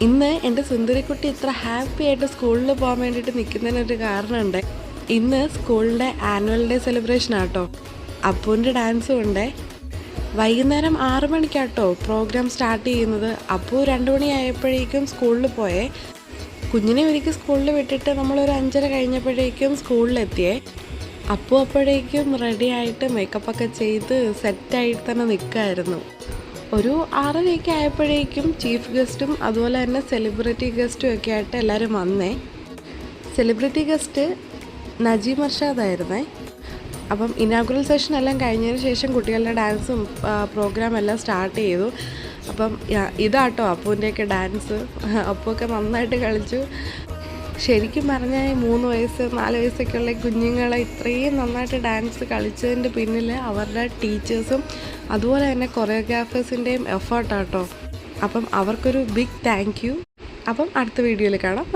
ഇന്ന് എൻ്റെ സുന്ദരിക്കുട്ടി ഇത്ര ഹാപ്പി ആയിട്ട് സ്കൂളിൽ പോകാൻ വേണ്ടിയിട്ട് നിൽക്കുന്നതിനൊരു കാരണമുണ്ട്. ഇന്ന് സ്കൂളിൻ്റെ ആനുവൽ ഡേ സെലിബ്രേഷൻ ആട്ടോ. അപ്പൂൻ്റെ ഡാൻസും ഉണ്ട്. വൈകുന്നേരം 6 മണിക്കാട്ടോ പ്രോഗ്രാം സ്റ്റാർട്ട് ചെയ്യുന്നത്. അപ്പോൾ 2 മണിയായപ്പോഴേക്കും സ്കൂളിൽ പോയേ. കുഞ്ഞിനെ ഒരിക്കൽ സ്കൂളിൽ വിട്ടിട്ട് നമ്മളൊരു 5:30 കഴിഞ്ഞപ്പോഴേക്കും സ്കൂളിലെത്തിയേ. അപ്പോൾ അപ്പോഴേക്കും റെഡി ആയിട്ട് മേക്കപ്പൊക്കെ ചെയ്ത് സെറ്റായിട്ട് തന്നെ നിൽക്കുമായിരുന്നു. ഒരു 6:30 ആയപ്പോഴേക്കും ചീഫ് ഗസ്റ്റും അതുപോലെ തന്നെ സെലിബ്രിറ്റി ഗസ്റ്റും ഒക്കെ ആയിട്ട് എല്ലാവരും വന്നേ. സെലിബ്രിറ്റി ഗസ്റ്റ് നജീം അർഷാദായിരുന്നേ. അപ്പം ഇനാഗുറൽ സെഷൻ എല്ലാം കഴിഞ്ഞതിന് ശേഷം കുട്ടികളുടെ ഡാൻസും പ്രോഗ്രാം എല്ലാം സ്റ്റാർട്ട് ചെയ്തു. അപ്പം ഇതാട്ടോ അപ്പൂൻ്റെയൊക്കെ ഡാൻസ്. അപ്പൂക്കെ നന്നായിട്ട് കളിച്ചു. ശരിക്കും പറഞ്ഞാൽ 3 വയസ്സ് 4 വയസ്സൊക്കെയുള്ള കുഞ്ഞുങ്ങളെ ഇത്രയും നന്നായിട്ട് ഡാൻസ് കളിച്ചതിൻ്റെ പിന്നിൽ അവരുടെ ടീച്ചേഴ്സും അതുപോലെ തന്നെ കൊറിയോഗ്രാഫേഴ്സിൻ്റെയും എഫേർട്ടാട്ടോ. അപ്പം അവർക്കൊരു ബിഗ് താങ്ക് യു. അപ്പം അടുത്ത വീഡിയോയിൽ കാണാം.